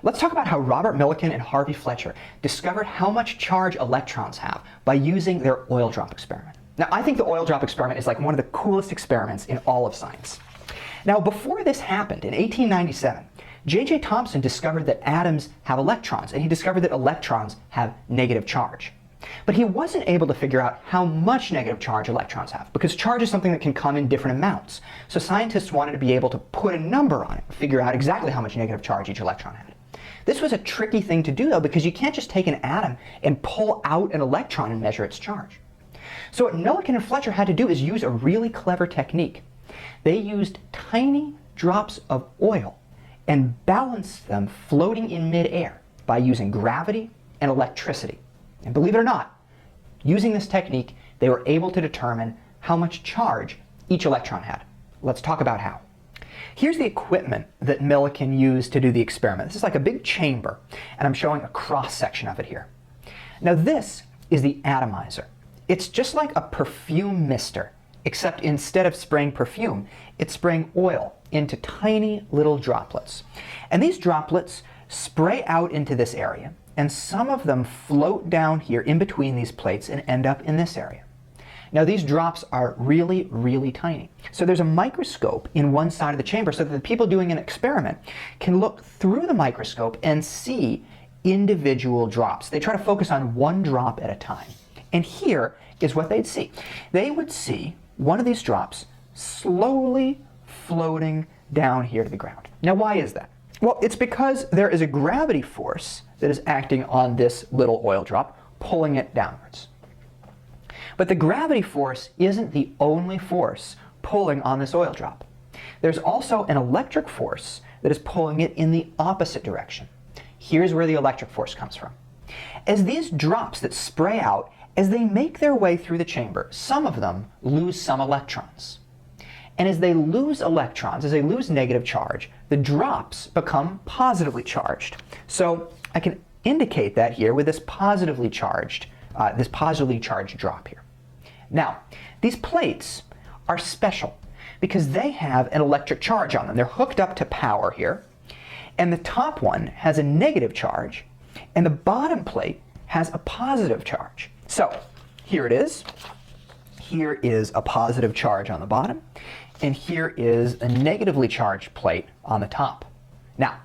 Let's talk about how Robert Millikan and Harvey Fletcher discovered how much charge electrons have by using their oil drop experiment. Now, I think the oil drop experiment is like one of the coolest experiments in all of science. Now, before this happened, in 1897, J.J. Thomson discovered that atoms have electrons, and he discovered that electrons have negative charge. But he wasn't able to figure out how much negative charge electrons have, because charge is something that can come in different amounts. So scientists wanted to be able to put a number on it, figure out exactly how much negative charge each electron had. This was a tricky thing to do, though, because you can't just take an atom and pull out an electron and measure its charge. So what Millikan and Fletcher had to do is use a really clever technique. They used tiny drops of oil and balanced them floating in midair by using gravity and electricity. And believe it or not, using this technique, they were able to determine how much charge each electron had. Let's talk about how. Here's the equipment that Millikan used to do the experiment. This is like a big chamber, and I'm showing a cross-section of it here. Now this is the atomizer. It's just like a perfume mister, except instead of spraying perfume, it's spraying oil into tiny little droplets. And these droplets spray out into this area, and some of them float down here in between these plates and end up in this area. Now these drops are really, really tiny. So there's a microscope in one side of the chamber so that the people doing an experiment can look through the microscope and see individual drops. They try to focus on one drop at a time. And here is what they'd see. They would see one of these drops slowly floating down here to the ground. Now why is that? Well, it's because there is a gravity force that is acting on this little oil drop, pulling it downwards. But the gravity force isn't the only force pulling on this oil drop. There's also an electric force that is pulling it in the opposite direction. Here's where the electric force comes from. As these drops that spray out, as they make their way through the chamber, some of them lose some electrons. And as they lose electrons, as they lose negative charge, the drops become positively charged. So I can indicate that here with this positively charged drop here. Now, these plates are special because they have an electric charge on them. They're hooked up to power here, and the top one has a negative charge, and the bottom plate has a positive charge. So here it is. Here is a positive charge on the bottom, and here is a negatively charged plate on the top. Now,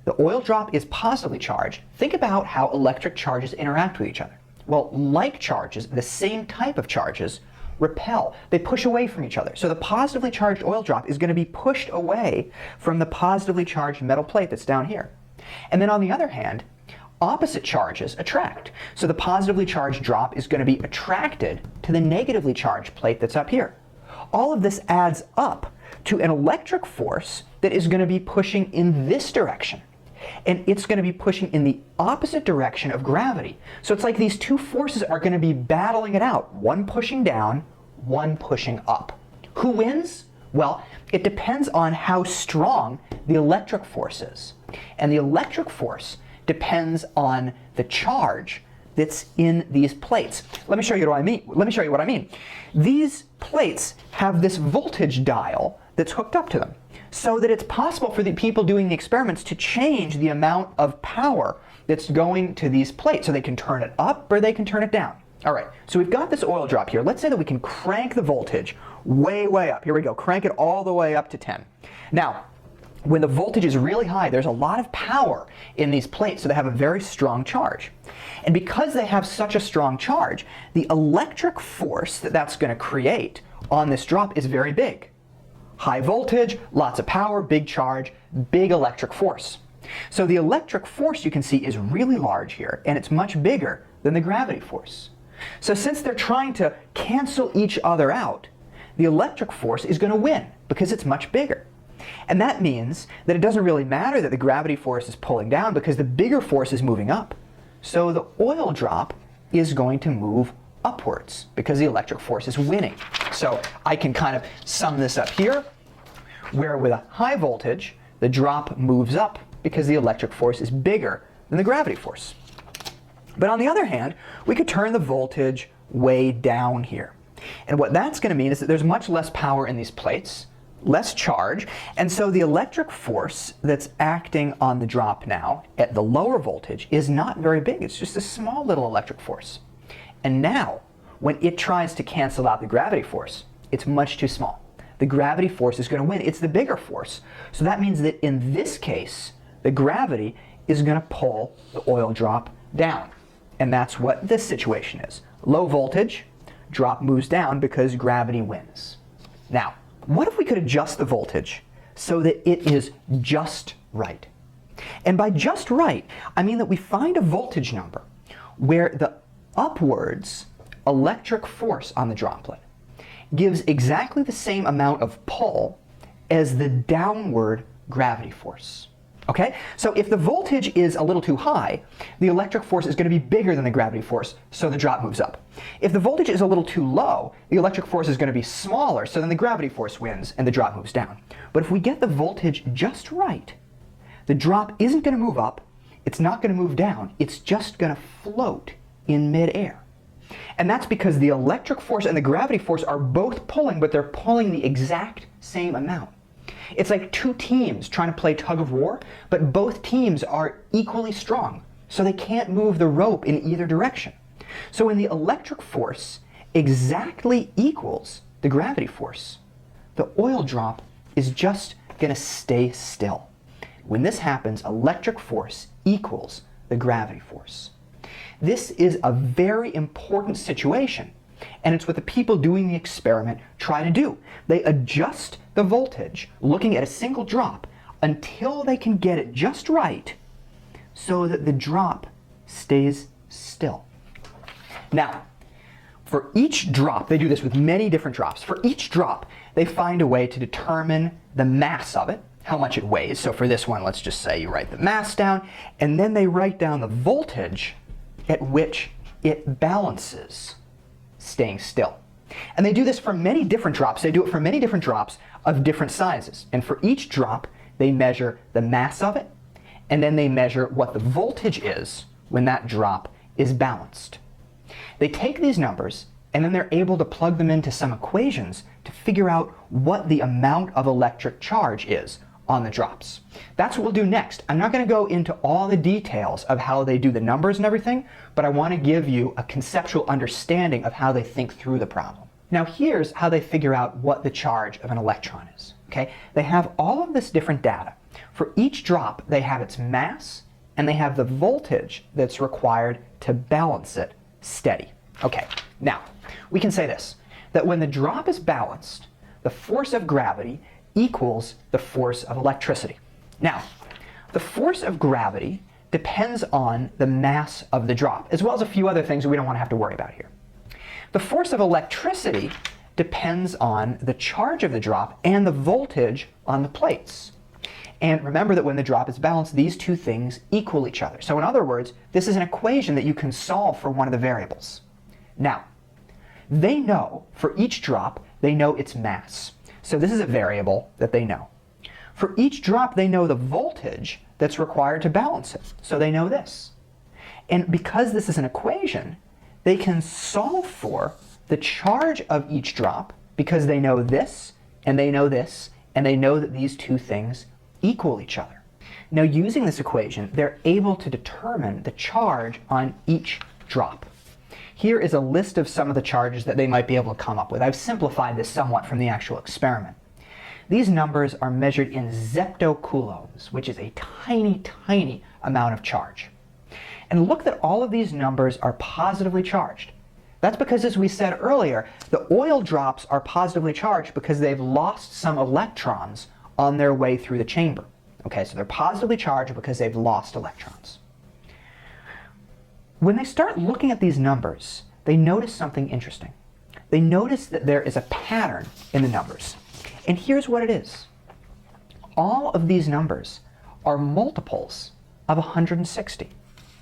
the oil drop is positively charged. Think about how electric charges interact with each other. Well, like charges, the same type of charges repel. They push away from each other. So the positively charged oil drop is going to be pushed away from the positively charged metal plate that's down here. And then on the other hand, opposite charges attract. So the positively charged drop is going to be attracted to the negatively charged plate that's up here. All of this adds up to an electric force that is going to be pushing in this direction. And it's going to be pushing in the opposite direction of gravity. So it's like these two forces are going to be battling it out. One pushing down, one pushing up. Who wins? Well, it depends on how strong the electric force is. And the electric force depends on the charge that's in these plates. Let me show you what I mean. These plates have this voltage dial that's hooked up to them, so that it's possible for the people doing the experiments to change the amount of power that's going to these plates. So they can turn it up or they can turn it down. All right, so we've got this oil drop here. Let's say that we can crank the voltage way, way up. Here we go, crank it all the way up to 10. Now, when the voltage is really high, there's a lot of power in these plates, so they have a very strong charge. And because they have such a strong charge, the electric force that that's going to create on this drop is very big. High voltage, lots of power, big charge, big electric force. So the electric force you can see is really large here, and it's much bigger than the gravity force. So since they're trying to cancel each other out, the electric force is going to win because it's much bigger. And that means that it doesn't really matter that the gravity force is pulling down because the bigger force is moving up. So the oil drop is going to move upwards because the electric force is winning. So I can kind of sum this up here, where with a high voltage, the drop moves up because the electric force is bigger than the gravity force. But on the other hand, we could turn the voltage way down here. And what that's going to mean is that there's much less power in these plates, less charge, and so the electric force that's acting on the drop now at the lower voltage is not very big. It's just a small little electric force. And now, when it tries to cancel out the gravity force, it's much too small. The gravity force is going to win. It's the bigger force. So that means that in this case, the gravity is going to pull the oil drop down. And that's what this situation is. Low voltage, drop moves down because gravity wins. Now, what if we could adjust the voltage so that it is just right? And by just right, I mean that we find a voltage number where the upwards electric force on the droplet gives exactly the same amount of pull as the downward gravity force. Okay? So if the voltage is a little too high, the electric force is going to be bigger than the gravity force, so the drop moves up. If the voltage is a little too low, the electric force is going to be smaller, so then the gravity force wins and the drop moves down. But if we get the voltage just right, the drop isn't going to move up, it's not going to move down, it's just going to float in midair. And that's because the electric force and the gravity force are both pulling, but they're pulling the exact same amount. It's like two teams trying to play tug of war, but both teams are equally strong, so they can't move the rope in either direction. So when the electric force exactly equals the gravity force, the oil drop is just going to stay still. When this happens, electric force equals the gravity force. This is a very important situation, and it's what the people doing the experiment try to do. They adjust the voltage, looking at a single drop, until they can get it just right so that the drop stays still. Now, for each drop, they do this with many different drops. For each drop, they find a way to determine the mass of it, how much it weighs. So for this one, let's just say you write the mass down, and then they write down the voltage at which it balances, staying still. And they do this for many different drops. They do it for many different drops of different sizes. And for each drop, they measure the mass of it, and then they measure what the voltage is when that drop is balanced. They take these numbers, and then they're able to plug them into some equations to figure out what the amount of electric charge is on the drops. That's what we'll do next. I'm not going to go into all the details of how they do the numbers and everything, but I want to give you a conceptual understanding of how they think through the problem. Now here's how they figure out what the charge of an electron is. Okay? They have all of this different data. For each drop, they have its mass, and they have the voltage that's required to balance it steady. Okay, now, we can say this, that when the drop is balanced, the force of gravity equals the force of electricity. Now, the force of gravity depends on the mass of the drop, as well as a few other things that we don't want to have to worry about here. The force of electricity depends on the charge of the drop and the voltage on the plates. And remember that when the drop is balanced, these two things equal each other. So in other words, this is an equation that you can solve for one of the variables. Now, they know, for each drop, they know its mass. So this is a variable that they know. For each drop, they know the voltage that's required to balance it. So they know this. And because this is an equation, they can solve for the charge of each drop because they know this, and they know this, and they know that these two things equal each other. Now, using this equation, they're able to determine the charge on each drop. Here is a list of some of the charges that they might be able to come up with. I've simplified this somewhat from the actual experiment. These numbers are measured in zeptocoulombs, which is a tiny, tiny amount of charge. And look that all of these numbers are positively charged. That's because, as we said earlier, the oil drops are positively charged because they've lost some electrons on their way through the chamber. Okay, so they're positively charged because they've lost electrons. When they start looking at these numbers, they notice something interesting. They notice that there is a pattern in the numbers. And here's what it is. All of these numbers are multiples of 160.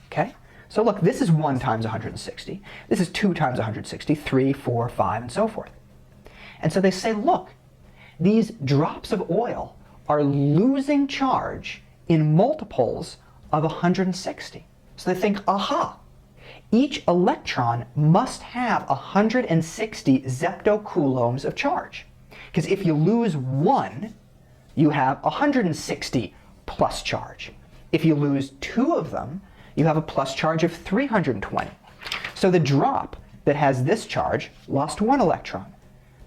Okay? So look, this is 1 times 160. This is 2 times 160, 3, 4, 5, and so forth. And so they say, look, these drops of oil are losing charge in multiples of 160. So they think, aha, each electron must have 160 zeptocoulombs of charge. Because if you lose one, you have 160 plus charge. If you lose two of them, you have a plus charge of 320. So the drop that has this charge lost one electron.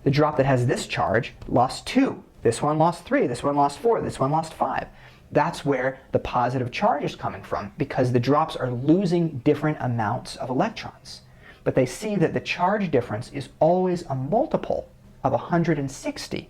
The drop that has this charge lost two. This one lost three, this one lost four, this one lost five. That's where the positive charge is coming from, because the drops are losing different amounts of electrons. But they see that the charge difference is always a multiple of 160,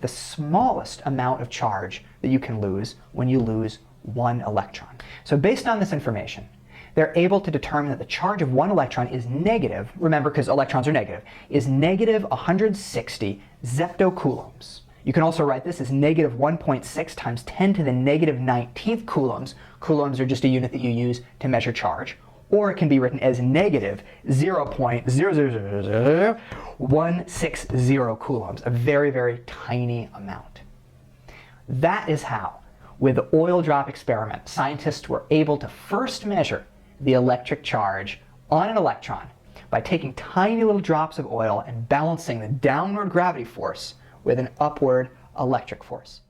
the smallest amount of charge that you can lose when you lose one electron. So based on this information, they're able to determine that the charge of one electron is negative, remember because electrons are negative, is negative 160 zeptocoulombs. You can also write this as negative 1.6 times 10 to the negative 19th coulombs. Coulombs are just a unit that you use to measure charge. Or it can be written as negative 0.0000160 coulombs, a very, very tiny amount. That is how, with the oil drop experiment, scientists were able to first measure the electric charge on an electron by taking tiny little drops of oil and balancing the downward gravity force with an upward electric force.